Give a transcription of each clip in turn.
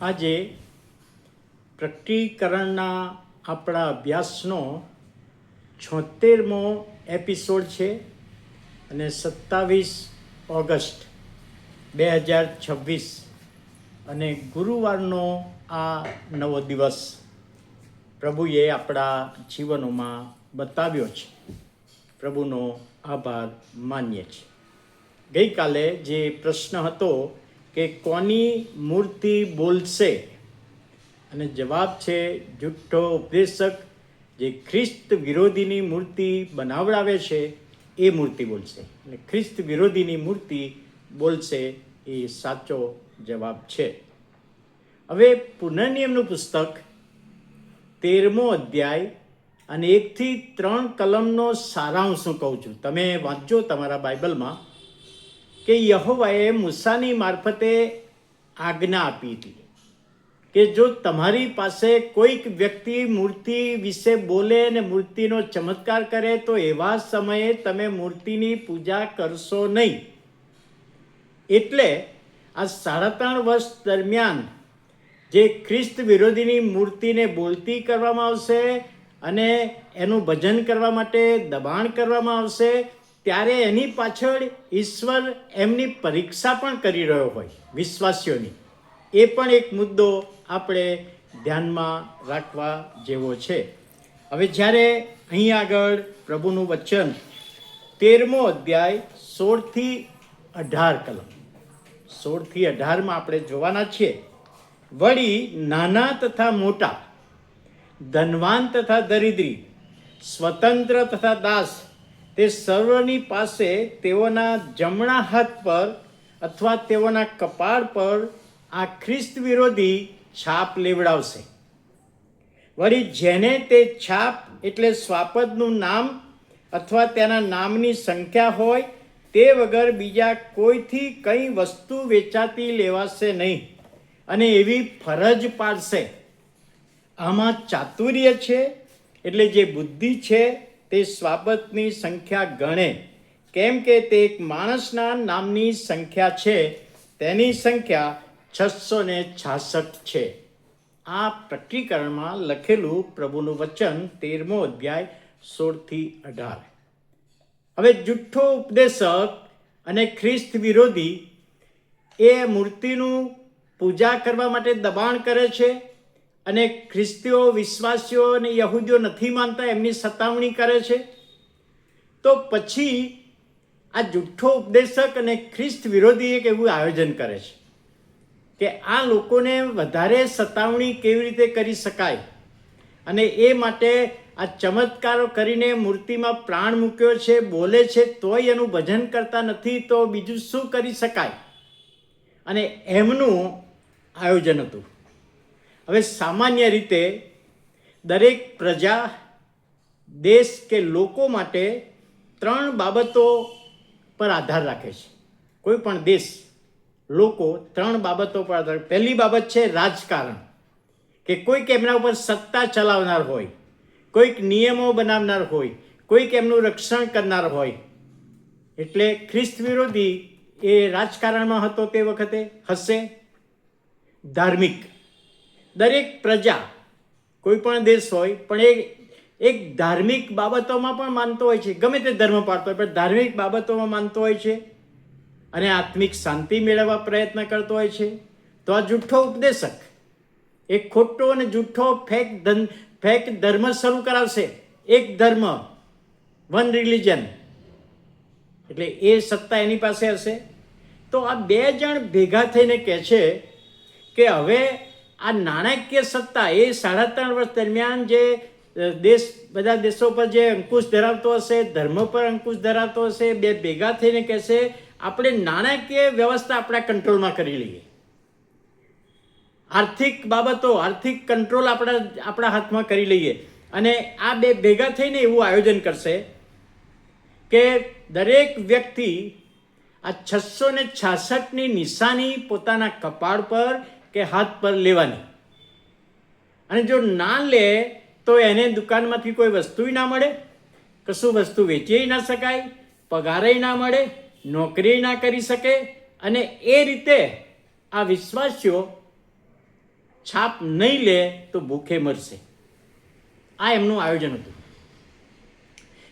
આજે પ્રકટીકરણના આપણા અભ્યાસનો 76મો એપિસોડ છે અને 27 ઓગસ્ટ 2026 અને ગુરુવારનો આ નવો દિવસ પ્રભુએ આપણા જીવનોમાં બતાવ્યો છે. પ્રભુનો આભાર માનીએ છીએ. ગઈકાલે જે પ્રશ્ન હતો કે કોની મૂર્તિ બોલશે, અને જવાબ છે જુઠ્ઠો ઉપદેશક જે ખ્રિસ્ત વિરોધીની મૂર્તિ બનાવડાવે છે એ મૂર્તિ બોલશે. એટલે ખ્રિસ્ત વિરોધીની મૂર્તિ બોલશે એ સાચો જવાબ છે. હવે પુનર્નિયમનું પુસ્તક 13મો અધ્યાય અને 1 થી 3 કલમનો સારાંશ હું કહું છું. તમે વાંચજો તમારા બાઇબલમાં કે યહોવાએ મૂસાની મારફતે આજ્ઞા આપી હતી કે જો તમારી પાસે કોઈક વ્યક્તિ મૂર્તિ વિશે બોલે અને મૂર્તિનો ચમત્કાર કરે તો એવા સમયે તમે મૂર્તિની પૂજા કરશો નહીં. એટલે આ 3.5 વર્ષ દરમિયાન જે ખ્રિસ્ત વિરોધીની મૂર્તિને બોલતી કરવામાં આવશે અને એનું ભજન કરવા માટે દબાણ કરવામાં આવશે, ત્યારે એની પાછળ ઈશ્વર એમની પરીક્ષા પણ કરી રહ્યો હોય વિશ્વાસીઓની. એ પણ એક મુદ્દો આપણે ધ્યાનમાં રાખવા જેવો છે. હવે જ્યારે અહીં આગળ પ્રભુનું વચન 13મો અધ્યાય 16 થી 18 કલમ 16 થી 18માં આપણે જોવાના છીએ. વળી નાના તથા મોટા, ધનવાન તથા દરિદ્રી, સ્વતંત્ર તથા દાસ, તે સર્વની પાસે તેઓના જમણા હાથ પર અથવા તેઓના કપાળ પર આ ખ્રિસ્ત વિરોધી છાપ લેવડાવશે. વળી જેને તે છાપ એટલે સ્વાપદનું નામ અથવા તેના નામની સંખ્યા હોય તે વગર બીજા કોઈથી કંઈ વસ્તુ વેચાતી લેવાશે નહીં, અને એવી ફરજ પાડશે. આમાં ચાતુર્ય છે, એટલે જે બુદ્ધિ છે તે સ્વાપદની સંખ્યા ગણે, કેમ કે તે એક માણસના નામની સંખ્યા છે, તેની સંખ્યા 666 છે. આ પ્રકટીકરણમાં લખેલું પ્રભુનું વચન 13મો અધ્યાય 16 થી 18. હવે જુઠ્ઠો ઉપદેશક અને ખ્રિસ્ત વિરોધી એ મૂર્તિનું પૂજા કરવા માટે દબાણ કરે છે, અને ખ્રિસ્તીઓ, વિશ્વાસીઓ અને યહૂદીઓ નથી માનતા એમની સતાવણી કરે છે. તો પછી આ જુઠ્ઠો ઉપદેશક અને ખ્રિસ્ત વિરોધી એક એવું આયોજન કરે છે કે આ લોકોને વધારે સતાવણી કેવી રીતે કરી શકાય, અને એ માટે આ ચમત્કારો કરીને મૂર્તિમાં પ્રાણ મૂક્યો છે, બોલે છે, તોય એનું ભજન કરતા નથી, તો બીજું શું કરી શકાય, અને એમનું આયોજન હતું. હવે સામાન્ય રીતે દરેક પ્રજા, દેશ કે લોકો માટે 3 બાબતો પર આધાર રાખે છે. કોઈ પણ દેશ, લોકો 3 બાબતો પર આધાર. પહેલી બાબત છે રાજકારણ, કે કોઈક એમના ઉપર સત્તા ચલાવનાર હોય, કોઈક નિયમો બનાવનાર હોય, કોઈક એમનું રક્ષણ કરનાર હોય. એટલે ખ્રિસ્ત વિરોધી એ રાજકારણમાં હતો તે વખતે, હશે. ધાર્મિક, દરેક પ્રજા, કોઈ પણ દેશ હોય પણ એક ધાર્મિક બાબતોમાં પણ માનતો હોય છે, ગમે તે ધર્મ પાળતો હોય પણ ધાર્મિક બાબતોમાં માનતો હોય છે, અને આત્મિક શાંતિ મેળવવા પ્રયત્ન કરતો હોય છે. તો આ જુઠ્ઠો ઉપદેશક એક ખોટો અને જુઠ્ઠો ફેક ધર્મ શરૂ કરાવશે. એક ધર્મ, વન રિલિજન, એટલે એ સત્તા એની પાસે હશે. તો આ 2 જણ ભેગા થઈને કહે છે કે હવે આ નાણાકીય સત્તા એ 3.5 વર્ષ દરમિયાન જે બધા દેશો પર જે અંકુશ ધરાવતો હશે, ધર્મ પર અંકુશ ધરાવતો હશે, 2 ભેગા થઈને કહેશે આપણે નાણાકીય વ્યવસ્થા આપણા કંટ્રોલમાં કરી લઈએ, આર્થિક બાબતો, આર્થિક કંટ્રોલ આપણા હાથમાં કરી લઈએ. અને આ 2 ભેગા થઈને એવું આયોજન કરશે કે દરેક વ્યક્તિ આ 666ની નિશાની પોતાના કપાળ પર કે હાથ પર લેવાની, અને જો ના લે તો એને દુકાનમાંથી કોઈ વસ્તુ ના મળે, કશું વસ્તુ વેચી ના શકાય, પગારે ના મળે, નોકરી ના કરી શકે. અને એ રીતે આ વિશ્વાસીઓ છાપ નહીં લે તો ભૂખે મરશે. આ એમનું આયોજન હતું.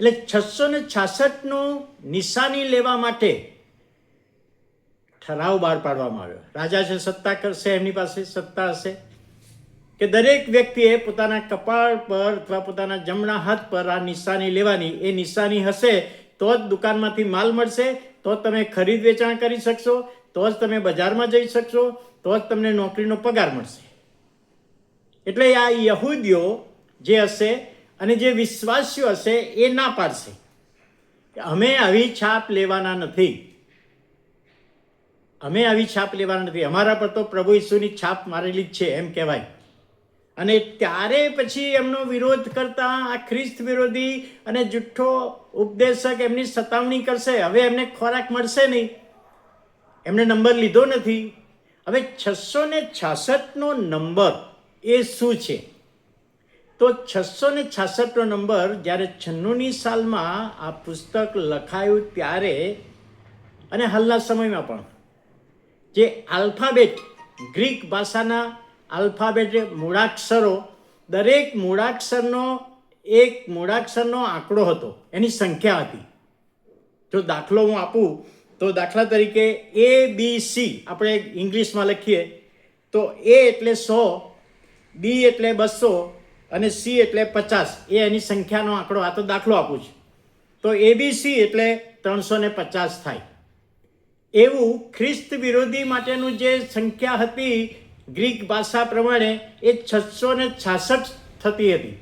એટલે 666નું નિશાની લેવા માટે ઠરાવ બહાર પાડવામાં આવ્યો. રાજા છે, સત્તા કરશે, એમની પાસે સત્તા હશે કે દરેક વ્યક્તિએ પોતાના કપાળ પર અથવા પોતાના જમણા હાથ પર આ નિશાની લેવાની. એ નિશાની હશે તો જ દુકાનમાંથી માલ મળશે, તો જ તમે ખરીદ વેચાણ કરી શકશો, તો જ તમે બજારમાં જઈ શકશો, તો જ તમને નોકરીનો પગાર મળશે. એટલે આ યહૂદીઓ જે હશે અને જે વિશ્વાસીઓ હશે એ ના પાડશે કે અમે આવી છાપ લેવાના નથી, અમે આવી છાપ લેવાના નથી, અમારા પર તો પ્રભુ ઈસુની છાપ મારેલી જ છે એમ કહેવાય. અને ત્યારે પછી એમનો વિરોધ કરતા આ ખ્રિસ્ત વિરોધી અને જુઠ્ઠો ઉપદેશક એમની સતાવણી કરશે. હવે એમને ખોરાક મળશે નહીં, એમને નંબર લીધો નથી. હવે 666નો નંબર એ શું છે? તો 666નો નંબર જ્યારે 96ની સાલમાં આ પુસ્તક લખાયું ત્યારે અને હાલના સમયમાં પણ જે આલ્ફાબેટ, ગ્રીક ભાષાના આલ્ફાબેટ, મૂળાક્ષરો, દરેક મૂળાક્ષરનો આંકડો હતો, એની સંખ્યા હતી. જો દાખલો હું આપું તો દાખલા તરીકે ABC આપણે ઇંગ્લિશમાં લખીએ તો A એટલે 100, B એટલે 200 અને C એટલે 50. એ એની સંખ્યાનો આંકડો. આ તો દાખલો આપું છું. તો ABC એટલે 350 થાય. એવું ખ્રિસ્ત વિરોધી માટેનું જે સંખ્યા હતી ગ્રીક ભાષા પ્રમાણે એ 666 થતી હતી.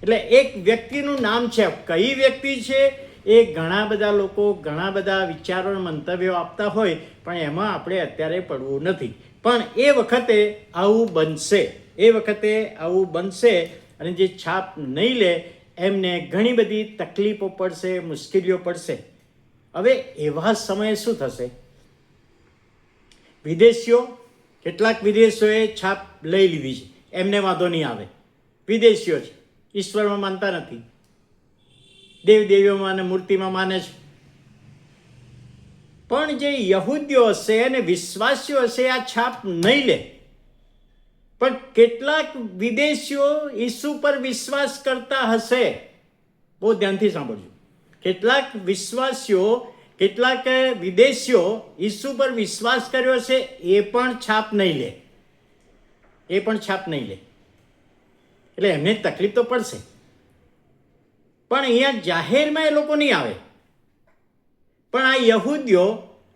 એટલે એક વ્યક્તિનું નામ છે. કઈ વ્યક્તિ છે એ ઘણા બધા લોકો ઘણા બધા વિચારો મંતવ્યો આપતા હોય, પણ એમાં આપણે અત્યારે પડવું નથી. પણ એ વખતે આવું બનશે અને જે છાપ નહીં લે એમને ઘણી બધી તકલીફો પડશે, મુશ્કેલીઓ પડશે. હવે એવા સમયે શું થશે? કેટલાક વિદેશીઓએ છાપ લઈ લીધી છે, એમને વાંધો નહીં આવે. વિદેશીઓ છે, ઈશ્વરમાં માનતા નથી, દેવદેવીઓમાં અને મૂર્તિમાં માને છે. પણ જે યહૂદીઓ હશે અને વિશ્વાસીઓ હશે આ છાપ નહીં લે. પણ કેટલાક વિદેશીઓ ઈસુ પર વિશ્વાસ કરતા હશે. બહુ ધ્યાનથી સાંભળજો. કેટલાક વિદેશીઓ ઈસુ પર વિશ્વાસ કર્યો છે, એ પણ છાપ નહીં લે. એટલે એમને તકલીફ તો પડશે, પણ અહીંયા જાહેરમાં એ લોકો નહીં આવે. પણ આ યહૂદીઓ,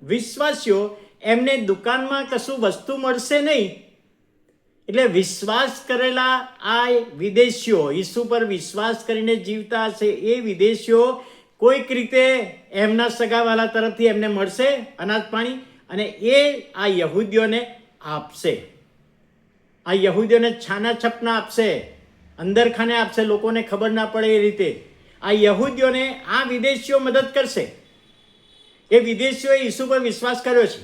વિશ્વાસીઓ, એમને દુકાનમાં કશું વસ્તુ મળશે નહીં. એટલે વિશ્વાસ કરેલા આ વિદેશીઓ, ઈસુ પર વિશ્વાસ કરીને જીવતા હશે એ વિદેશીઓ કોઈક રીતે એમના સગાવાલા તરફથી એમને મળશે અનાજ પાણી, અને એ આ યહૂદીઓને આપશે. આ યહૂદીઓને છાના છપના આપશે, અંદર ખાને આપશે, લોકોને ખબર ના પડે એ રીતે. આ યહૂદીઓને આ વિદેશીઓ મદદ કરશે. એ વિદેશીઓએ ઈસુ પર વિશ્વાસ કર્યો છે,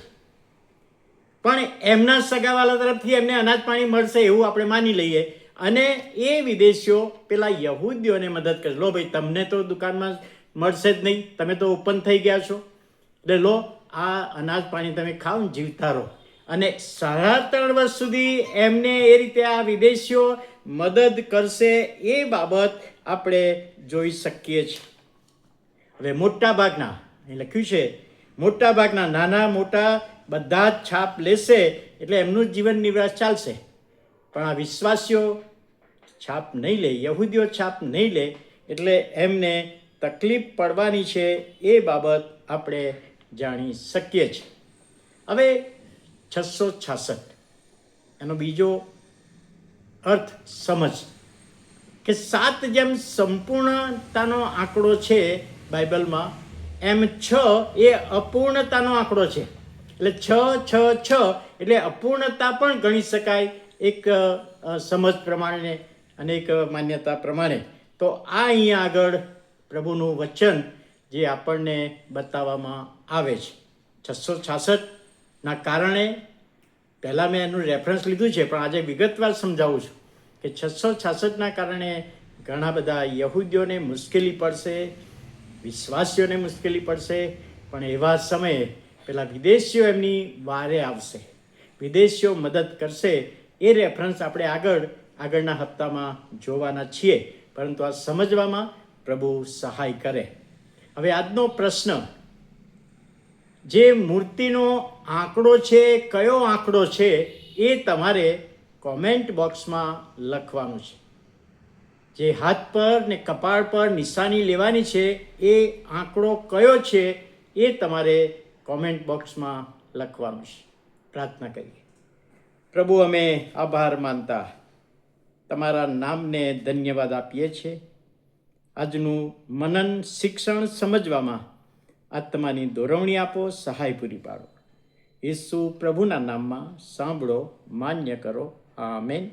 પણ એમના સગાવાલા તરફથી એમને અનાજ પાણી મળશે એવું આપણે માની લઈએ. અને એ વિદેશીઓ પેલા યહૂદીઓને મદદ કરશે. લો ભાઈ, તમને તો દુકાનમાં મળશે જ નહીં, તમે તો ઓપન થઈ ગયા છો, એટલે લો આ અનાજ પાણી તમે ખાઓ ને જીવતા રહો. અને 3.5 વર્ષ સુધી એમને એ રીતે આ વિદેશીઓ મદદ કરશે. એ બાબત આપણે જોઈ શકીએ છીએ. હવે મોટા ભાગના, એ લખ્યું છે, મોટા ભાગના નાના મોટા બધા જ છાપ લેશે એટલે એમનું જીવન નિર્વાહ ચાલશે. પણ આ વિશ્વાસીઓ છાપ નહીં લે, યહૂદીઓ છાપ નહીં લે, એટલે એમને તકલીફ પડવાની છે. એ બાબત આપણે જાણી શકીએ છીએ. હવે 666 એનો બીજો અર્થ સમજ કે 7 જેમ સંપૂર્ણતાનો આંકડો છે બાઇબલમાં, એમ 6 એ અપૂર્ણતાનો આંકડો છે. એટલે 666 એટલે અપૂર્ણતા પણ ગણી શકાય એક સમજ પ્રમાણે અને એક માન્યતા પ્રમાણે. તો આ અહીંયા આગળ પ્રભુનું વચન જે આપણને બતાવવામાં આવે છે 666ના કારણે. પહેલાં મેં એનું રેફરન્સ લીધું છે, પણ આજે વિગતવાર સમજાવું છું કે 666ના કારણે ઘણા બધા યહૂદીઓને મુશ્કેલી પડશે, વિશ્વાસીઓને મુશ્કેલી પડશે. પણ એવા સમયે પેલા વિદેશીઓ એમની વારે આવશે, વિદેશીઓ મદદ કરશે. એ રેફરન્સ આપણે આગળના હપ્તામાં જોવાના છીએ, પરંતુ આ સમજવામાં પ્રભુ સહાય કરે. હવે આજનો પ્રશ્ન, જે મૂર્તિનો આંકડો છે, કયો આંકડો છે, એ તમારે કોમેન્ટ બોક્સમાં લખવાનું છે. જે હાથ પર ને કપાળ પર નિશાની લેવાની છે, એ આંકડો કયો છે એ તમારે કોમેન્ટ બોક્સમાં લખવાનું છે. પ્રાર્થના કરીએ. પ્રભુ, અમે આભાર માનતા તમારા નામને ધન્યવાદ આપીએ છીએ. આજનું મનન શિક્ષણ સમજવામાં આત્માની દોરવણી આપો, સહાય પૂરી પાડો. ઈસુ પ્રભુના નામમાં સાંભળો, માન્ય કરો. આમેન.